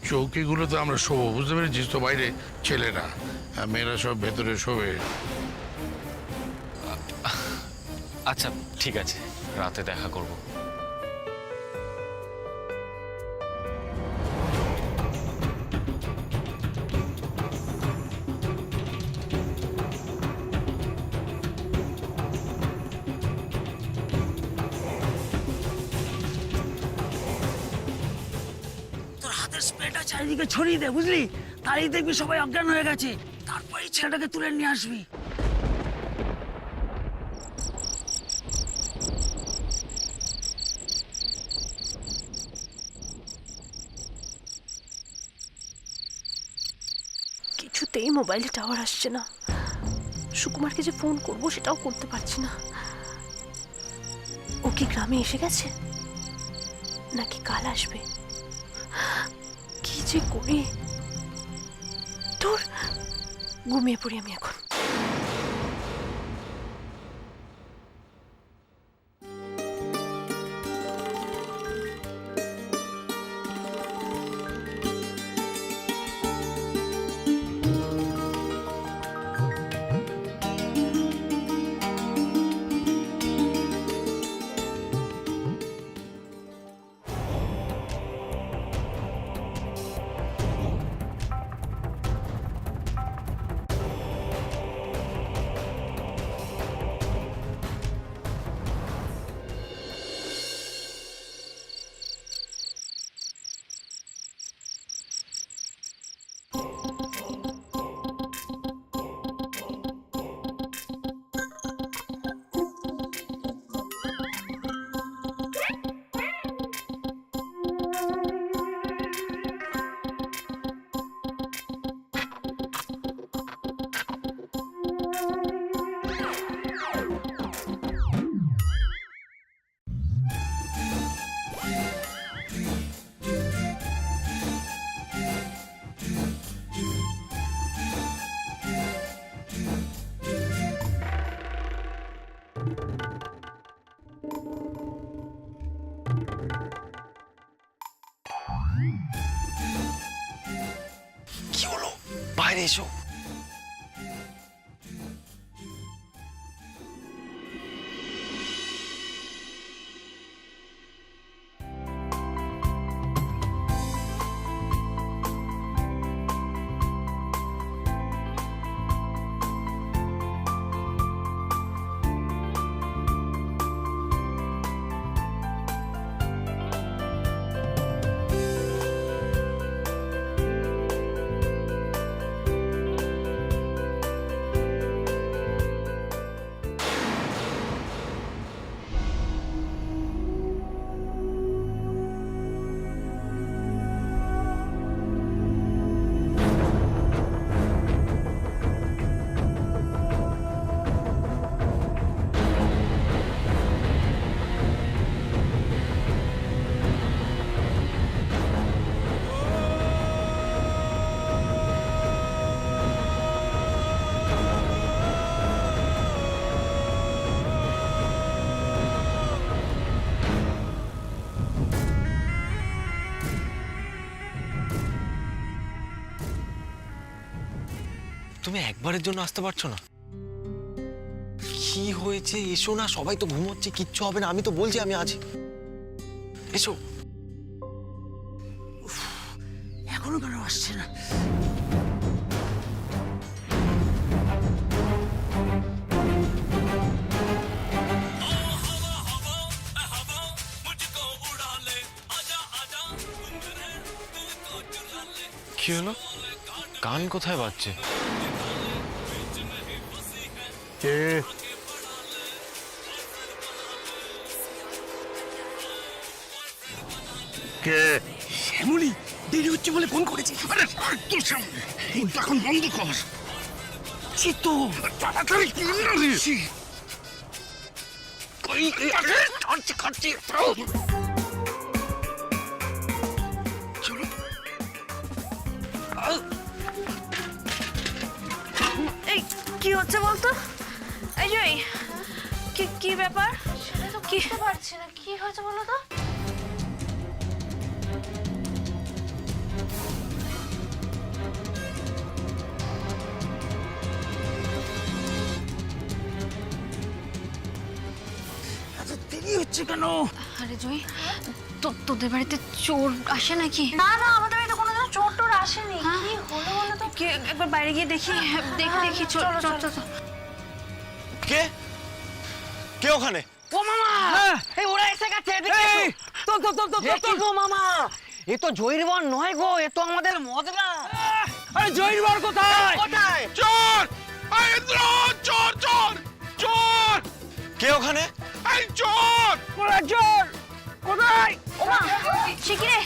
চৌকিগুলোতে আমরা শোবো, বুঝতে পেরেছিস তো? বাইরে ছেলেরা, মেয়েরা সব ভেতরে শোবে। আচ্ছা ঠিক আছে, রাতে দেখা করব। তোর হাতের স্প্রেটা চারিদিকে ছড়িয়ে দে, বুঝলি? তাই দেখবি সবাই অজ্ঞান হয়ে গেছে। তারপরে ছেলেটাকে তুলে নিয়ে আসবি। কিছুতেই মোবাইলে টাওয়ার আসছে না। সুকুমারকে যে ফোন করব সেটাও করতে পারছি না। ও কি গ্রামে এসে গেছে নাকি কাল আসবে? কি যে করি, তোর ঘুমিয়ে পড়ি আমি এখন। কি হলো? বাইরে এসো। তুমি একবারের জন্য আসতে পারছো না? কি হয়েছে? এসো না, সবাই তো ঘুমোচ্ছে, কিচ্ছু হবে না, আমি তো বলছি আমি আছি। এসো। এখনো কেন আসছে না? কি হলো? গান কোথায় বাজছে? কে? কে? শ্যামলী দেরি হচ্ছে বলে ফোন করেছি। আরে তোর সামনে এখন বন্ধ কর। চিত্তো তাড়াতাড়ি কর না রে। আরে খাচ্ছি চলো। এই কি হচ্ছে বলতো? এই জয়, কি কি ব্যাপার? কি পারছি না, কি হয়েছে বলো তো? কি হচ্ছে কেন? আরে জয়, তোদের বাড়িতে চোর আসে নাকি? না না, আমাদের বাড়িতে কোনোদিন চোর টোর আসেনি। কি হলো বলো তো? একবার বাইরে গিয়ে দেখি। দেখি চল। কে কে ওখানে? ও মামা, এই ওরা এসে গেছে, এদিকে এসো। কি গো মামা, এ তো জয়ীর বর নয় গো, এ তো আমাদের মদনা। আরে জয়ীর বর কোথায়? কোথায়? চোর! এই ইন্দ্র! চোর চোর চোর! কে ওখানে? এই চোর! কোথায় চোর? কোথায়? ওমা, শিগগিরে।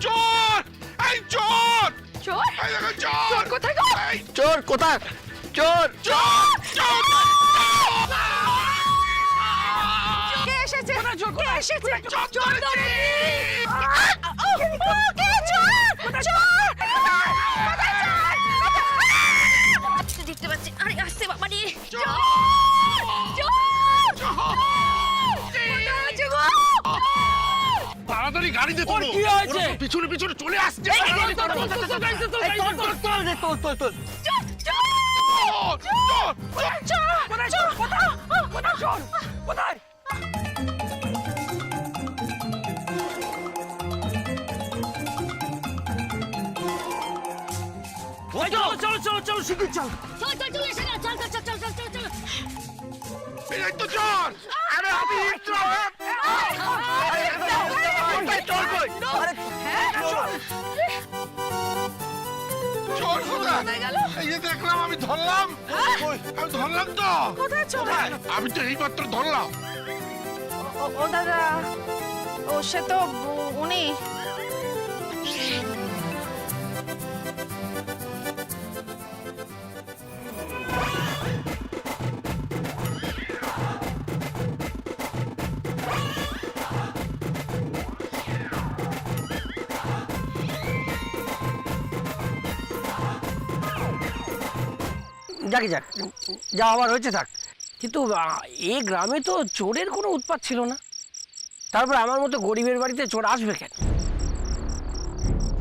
চোর! এই চোর! চোর? এই দেখো চোর! চোর কোথায় গো? এই চোর কোথায়? চোর চোর! চোর! কে এসেছে? কে এসেছে? চোর ধরেছি! কে চোর? চোর! দেখতে পাচ্ছি। আরে আসছে বাবা রে। চোর! তাড়াতাড়ি গাড়িতে তোলো! কি হয়েছে? ওরা তো পিছনে পিছনে চলে আসছে! তোল চোর! চোর! কোথায় চোর? কোথায়? চলো শিগগির চল। এই তো চোর! আরে আমি ইন্দ্র! চোর কই? চোর কোথায়? এই যে দেখলাম, আমি ধরলাম। আমি ধরলাম তো। আমি তো এইমাত্র ধরলাম। ও দাদা, ও সে তো উনি। যাক যা আবার হয়েছে থাক, কিন্তু এই গ্রামে তো চোরের কোনো উৎপাত ছিল না। তারপর আমার মতো গরিবের বাড়িতে চোর আসবে কেন?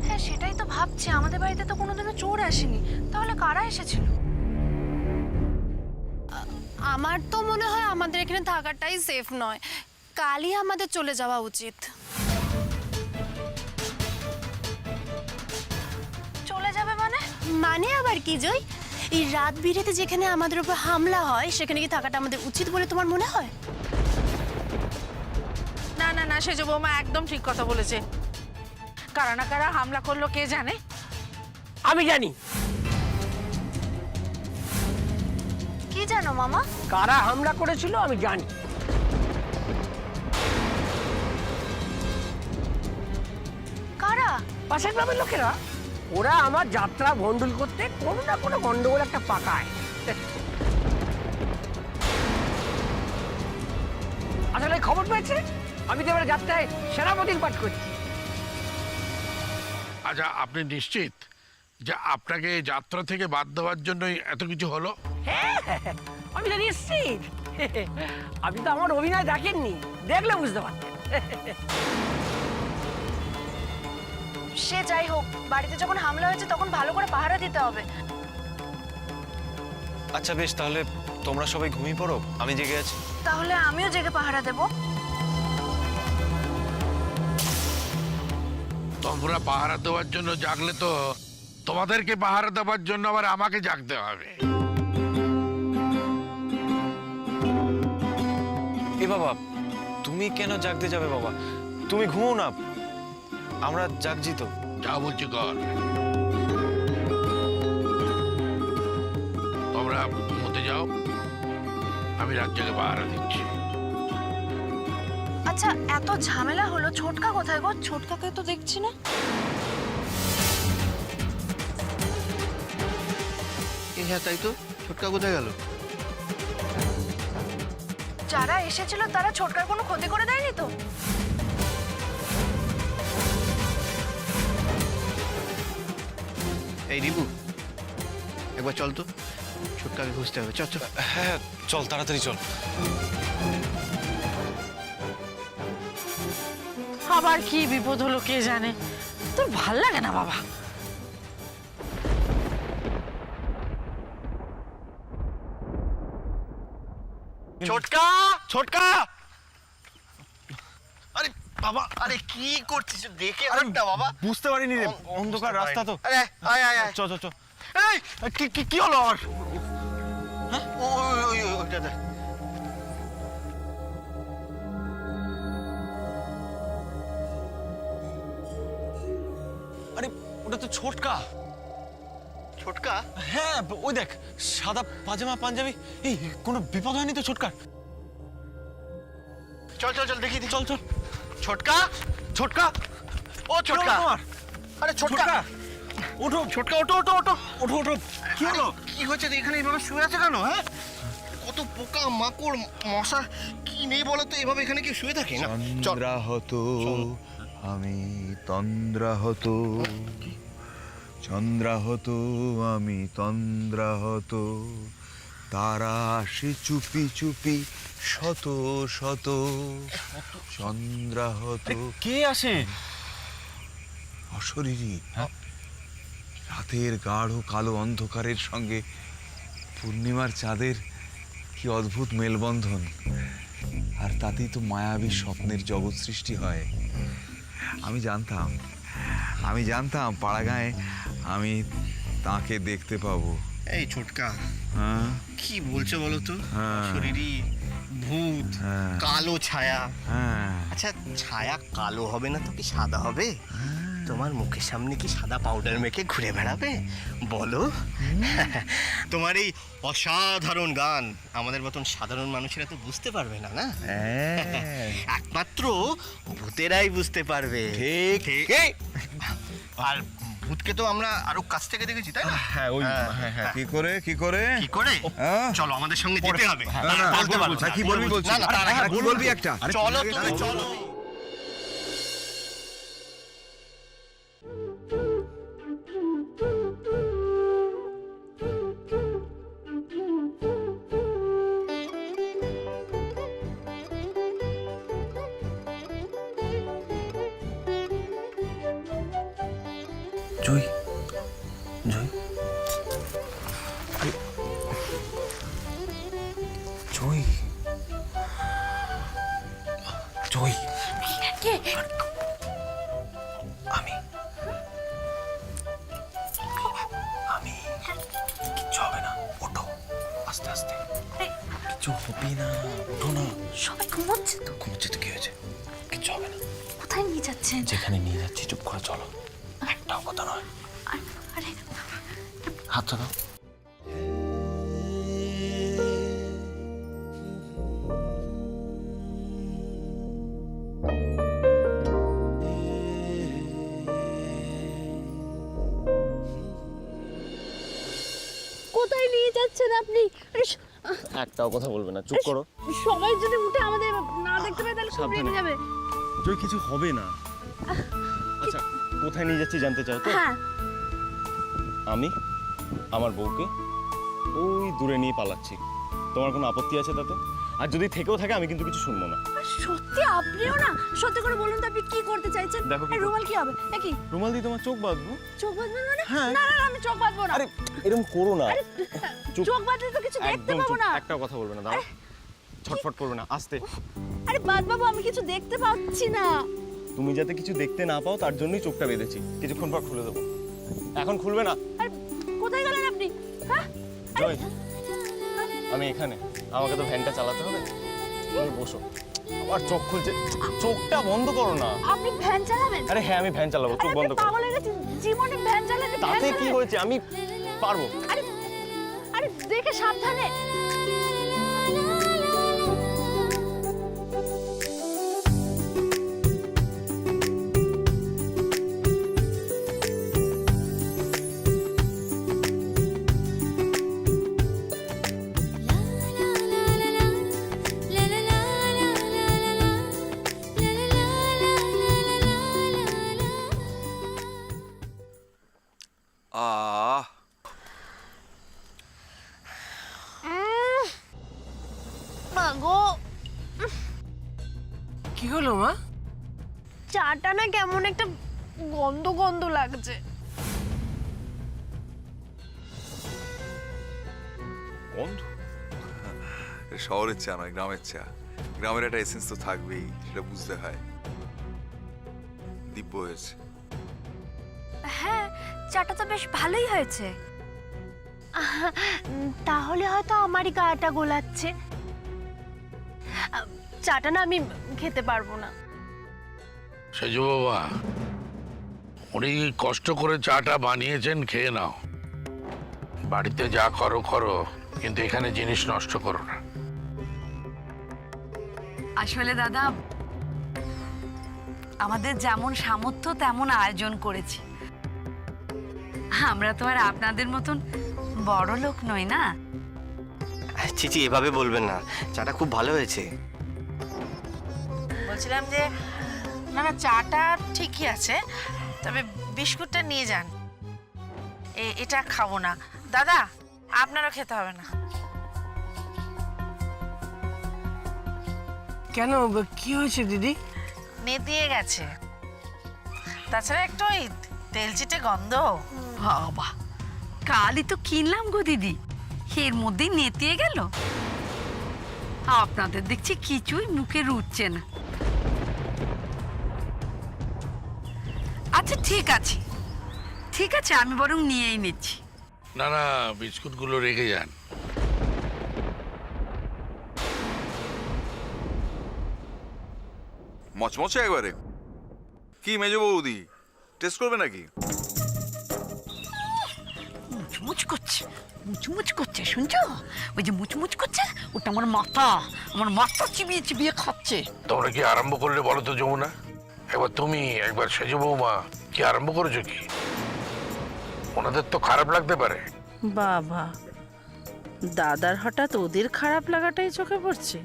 হ্যাঁ, সেটাই তো ভাবছি। আমাদের বাড়িতে তো কোনোদিনও চোর আসেনি, তাহলে কারা এসেছিল? আমার তো মনে হয় আমাদের এখানে থাকাটাই সেফ নয়, কালই আমাদের চলে যাওয়া উচিত। চলে যাবে মানে? মানে আবার কি জয়, এই রাত বিরেতে যেখানে আমাদের উপর হামলা হয় সেখানে কি থাকাটা আমাদের উচিত বলে তোমার মনে হয়? না সেজ বৌমা একদম ঠিক কথা বলেছে। কারা না কারা হামলা করলো কে জানে। আমি জানি কি জানো মামা? কারা হামলা করেছিল, আমি জানি। কারা? পাশের গ্রামের লোকেরা। ওরা আমার যাত্রা ভণ্ডুল করতে কোনো না কোনো গন্ডগোল একটা পাকায়। আসলে খবর পেয়েছে, আমি তো এবার যাত্রায় সেনাপতির পাঠ করছি। আচ্ছা, আপনি নিশ্চিত যে আপনাকে যাত্রা থেকে বাদ দেওয়ার জন্যই এত কিছু হলো? হ্যাঁ, আমি তো নিশ্চিত। আপনি তো আমার অভিনয় দেখেননি, দেখলে বুঝতে পারতেন। সে যাই হোক, বাড়িতে যখন হামলা হয়েছে তখন ভালো করে পাহারা দিতে হবে। আচ্ছা বেশ, তাহলে তোমরা সবাই ঘুমিয়ে পড়ো, আমি জেগে আছি। তাহলে আমিও জেগে পাহারা দেব। তোমরা পাহারা দেওয়ার জন্য জাগলে তো তোমাদেরকে পাহারা দেওয়ার জন্য আবার আমাকে জাগতে হবে। এ বাবা, তুমি কেন জাগতে যাবে বাবা? তুমি ঘুমো না, আমরা জাগছি তো। যা বলছি কর। তোমরা ঘুমোতে যাও, আমি রাত জেগে পাহারা দিচ্ছি। আচ্ছা, এত ঝামেলা হলো, ছোটকা কোথায় গো? ছোটকাকে তো দেখছি না। হ্যাঁ তাই তো, ছোটকা কোথায় গেল? যারা এসেছিল তারা ছোটকার কোনো ক্ষতি করে দেয়নি তো? এই রিবু, একবার চল তো, ছোটকাকে খুঁজতে হবে। চল চল। হ্যাঁ চল, তাড়াতাড়ি চল। আবার কি বিপদ হলো কে জানে। তোর ভাল লাগে না বাবা? ছোটকা, ছোটকা! বাবা আরে কি করছিস দেখে হাঁটটা বাবা। বুঝতে পারিনি রে, অন্ধকার রাস্তা তো। আরে আয় আয় আয়। চ চ চ। এই কি হলো আর? ওইটা দেখ। আরে ওটা তো ছোটকা। ছোটকা? হ্যাঁ ওই দেখ, সাদা পাজামা পাঞ্জাবি। এই কোনো বিপদ হয়নি তো ছোটকার? চল চল চল দেখি দেখি। চল চল। ছোটকা ছোটকা, ও ছোটকা। তোমার আরে ছোটকা ওঠো। ছোটকা ওঠো ওঠো ওঠো। ওঠো ওঠো। কি হলো? কি হচ্ছে এখানে এইভাবে শুয়ে আছে কেন? হ্যাঁ কত পোকা মাকড় মশা কি নেই বলো তো, এভাবে এখানে কি শুয়ে থাকে না? চল চন্দ্রাহত আমি তন্দ্রাহত, চন্দ্রাহত আমি তন্দ্রাহত, তারা আসে চুপি চুপি শত শত, চন্দ্রাহত। কে আসে? অশরীরী রাতের গাঢ় কালো অন্ধকারের সঙ্গে পূর্ণিমার চাঁদের কি অদ্ভুত মেলবন্ধন, আর তাতেই তো মায়াবী স্বপ্নের জগৎ সৃষ্টি হয়। আমি জানতাম পাড়াগাঁয়ে আমি তাকে দেখতে পাবো। এই ছোটকা হ্যাঁ কি বলছো বলো তো? হ্যাঁ। শরীরী ভূত, হ্যাঁ। কালো ছায়া। হ্যাঁ আচ্ছা ছায়া কালো হবে না তো কি সাদা হবে? তোমার মুখের সামনে কি সাদা পাউডার মেখে ঘুরে বেড়াবে বলো? তোমার এই অসাধারণ গান আমাদের মতন সাধারণ মানুষেরা তো বুঝতে পারবে না, না? একমাত্র ভূতেরাই বুঝতে পারবে। ঠিক। আর ভূতকে তো আমরা আরো কাছ থেকে দেখেছি, তাই না? হ্যাঁ ওই হ্যাঁ কি করে কি করে? হ্যাঁ? চলো আমাদের সঙ্গে যেতে হবে। না, না, বলতে পারবো না। কি বলবি বলছি? না, না, তার আগে কি বলবি একটা? চলো তুমি চলো। জয় জয় জয় জয়। আমি কিচ্ছু হবে না, ওঠো আস্তে আস্তে। কিচ্ছু হবে না, ওঠো না। সবাই ঘুমোচ্ছে তো। ঘুমোচ্ছে তো কি হয়েছে? কিচ্ছু হবে না। কোথায় নিয়ে যাচ্ছেন? যেখানে নিয়ে যাচ্ছি চুপ করে চলো, একটাও কথা নয়। আরে হাতটা দাও। কোথায় নিয়ে যাচ্ছেন আপনি? একটাও কথা বলবে না, চুপ করো। সবাই যদি উঠে আমাদের না দেখতে পায় তাহলে খুব রেগে যাবে। জয় কিছু হবে না। আচ্ছা কোথায় নিয়ে যাচ্ছি জানতে চাও তো? হ্যাঁ। আমি আমার বউকে ওই দূরে নিয়ে পালাচ্ছি। তোমার কোনো আপত্তি আছে তাতে? আর যদি থেকেও থাকে আমি কিন্তু কিছু শুনবো না। সত্যি আপনিও না? সত্যি করে বলুন তো আপনি কি করতে চাইছেন? দেখো কি রুমাল কি হবে? কি রুমাল দিয়ে তোমার চোখ বাঁধবো। চোখ বাঁধবেন মানে? হ্যাঁ। না না না, আমি চোখ বাঁধবো না। আরে এরকম করো না। চুপ। চোখ বাঁধলে তো কিছু দেখতে একদম পাবো চুপ, না। একটাও কথা বলবে না। দাঁড়াও, ছটফট করবে না, আস্তে। আরে বাদ বাবু, আমি কিছু দেখতে পাচ্ছি না। তুমি যাতে কিছু দেখতে না পাও তার জন্যই চোখটা বেঁধেছি। কিছুক্ষণ পর খুলে দেবো, এখন খুলবে না। আরে কোথায় গেলেন আপনি? হ্যাঁ জয় আমি এখানে, আমাকে তো ভ্যানটা চালাতে হবে। তুমি বসো। আবার চোখ খুলছে, চোখটা বন্ধ করো না। আপনি ভ্যান চালাবেন? আরে হ্যাঁ আমি ভ্যান চালাবো, চোখ বন্ধ করো। পাগল হয়ে গেছেন, জীবনে ভ্যান চালাতে? তাতে কি হয়েছে, আমি পারবো। আরে আরে দেখে সাবধানে। মাগো, কি হলো মা? চাটা না কেমন একটা গন্ধ গন্ধ লাগছে। গন্ধ? শহরের চা নয়, গ্রামের চা। গ্রামের একটা এসেন্স তো থাকবেই, সেটা বুঝতে হয়। দিব্য হয়েছে। হ্যাঁ, চাটা তো বেশ ভালোই হয়েছে। তাহলে হয়তো আমারই গাটা গোলাচ্ছে। চাটা না আমি খেতে পারবো না। সেজু বাবা, উনি কষ্ট করে চাটা বানিয়েছেন, খেয়ে নাও। বাড়িতে যা করো করো, কিন্তু এখানে জিনিস নষ্ট করো না। আসলে দাদা, আমাদের যেমন সামর্থ্য তেমন আয়োজন করেছি। আমরা তো আর আপনাদের মতন বড় লোক নই না। চিচি, এভাবে বলবেন না, চাটা খুব ভালো হয়েছে। বলছিলাম যে না না, চাটা ঠিকই আছে, তবে বিস্কুটটা নিয়ে যান। এটা খাবো না দাদা, আপনারও খেতে হবে না। কেন, কি হয়েছে দিদি? নেতিয়ে গেছে, তাছাড়া একটু ওই তেলচিটে গন্ধ। বাবা, কালই তো কিনলাম গো দিদি, এর মধ্যেই নেতিয়ে গেল। আপনাদের দেখছি কিছুই মুখে রুচছে না। আচ্ছা ঠিক আছে, ঠিক আছে, আমি বরং নিয়েই নিচ্ছি। না না, বিস্কুটগুলো রেখে যান। মচমচে একবারে। কি মেজো বৌদি, টেস্ট করবে নাকি? মুচমুচ করছে, মুচমুচ করছে, শুনছো? ওই যে মুচমুচ করছে, ওটা আমার মাথা চিবিয়ে চিবিয়ে খাচ্ছে। তোমরা কি আরম্ভ করলে বলো তো যমুনা? একবার তুমি, একবার সেজু বৌমা, কি আরম্ভ করেছো কি? ওনাদের তো খারাপ লাগতে পারে। বাবা, দাদার হঠাৎ ওদের খারাপ লাগাটাই চোখে পড়ছে,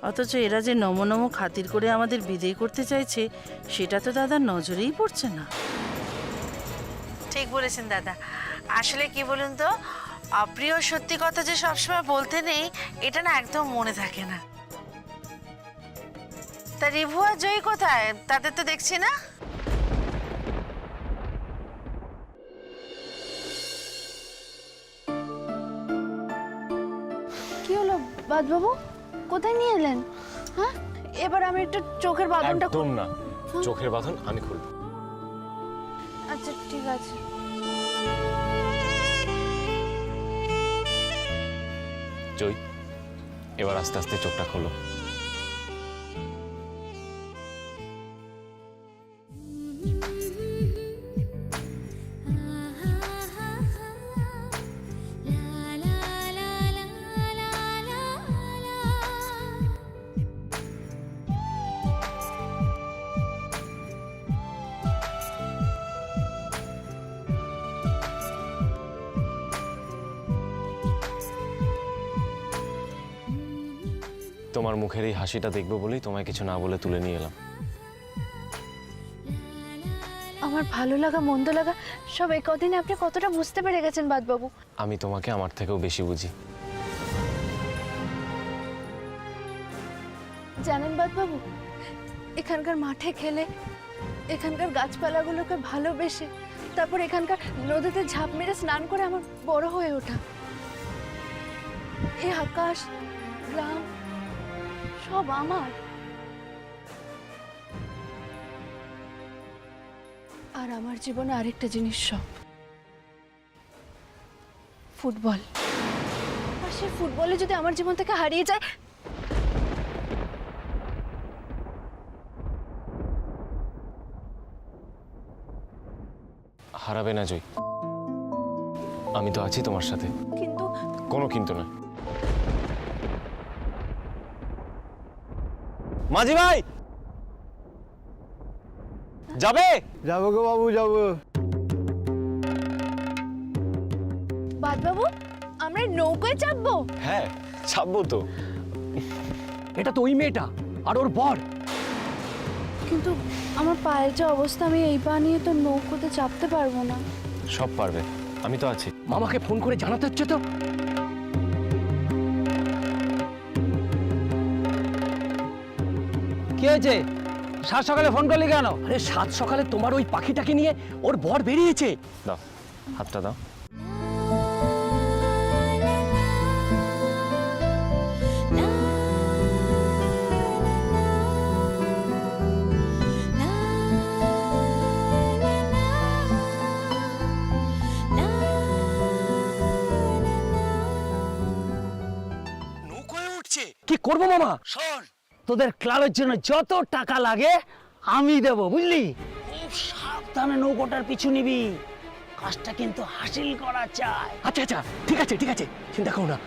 অথচ এরা যে নমো নমো খাতির করে আমাদের বিদায় করতে চাইছে সেটা তো দাদার নজরেই পড়ছে না। ঠিক বলেছেন দাদা। আসলে কি বলুন তো, অপ্রিয় সত্যি কথা যে সবসময় বলতে নেই, এটা না একদম মনে থাকে না। তা রিভু আর জয়ী কোথায়? তাদের তো দেখছি না। কি হলো বাদবাবু, কোথায় নিয়ে এলেন? হ্যাঁ, এবার আমি একটু চোখের বাঁধনটা একদম না, চোখের বাঁধন আমি খুলবো। আচ্ছা ঠিক আছে। জয়, এবার আস্তে আস্তে চোখটা খোলো। তোমার মুখের এই হাসিটা দেখবো বলেই তোমায় কিছু না বলে তুলে নিয়ে এলাম। আমার ভালো লাগা মন্দ লাগা সব এই কদিনে আপনি কতটা বুঝতে পেরে গেছেন বাদবাবু। আমি তোমাকে আমার থেকেও বেশি বুঝি। জানেন বাদবাবু, এখানকার মাঠে খেলে, এখানকার গাছপালাগুলোকে ভালোবেসে, তারপর এখানকার নদীতে ঝাঁপ মেরে স্নান করে আমার বড় হয়ে ওঠা। এই আকাশ, গ্রাম সব আমার। আর আমার জীবনে আরেকটা জিনিস সব, ফুটবল। আর সেই ফুটবলে যদি আমার জীবন থেকে হারিয়ে যায়, হারাবে না জয়, আমি তো আছি তোমার সাথে। কিন্তু কোনো কিন্তু না। মাঝি ভাই, যাবে? যাবো গো বাবু, যাবো। বাদবাবু, আমরা এই নৌকায় চাপবো? হ্যাঁ, চাপবো তো। এটা তো ওই মেয়েটা আর ওর বর। কিন্তু আমার পায়ের যে অবস্থা, আমি এই পা নিয়ে তো নৌকোতে চাপতে পারবো না। সব পারবে, আমি তো আছি। মামাকে ফোন করে জানাতে হচ্ছে তো। কি হয়েছে? সাত সকালে ফোন করলি কেন? আরে সাত সকালে তোমার ওই পাখিটাকে নিয়ে ওর বর বেরিয়েছে। দাও, হাতটা দাও। করবো মামা। শোন, তোদের ক্লাবের জন্য যত টাকা লাগে আমি দেব, বুঝলি? খুব সাবধানে নৌকোটার পিছু নিবি, কাজটা কিন্তু হাসিল করা চাই। আচ্ছা আচ্ছা, ঠিক আছে ঠিক আছে, চিন্তা করো না,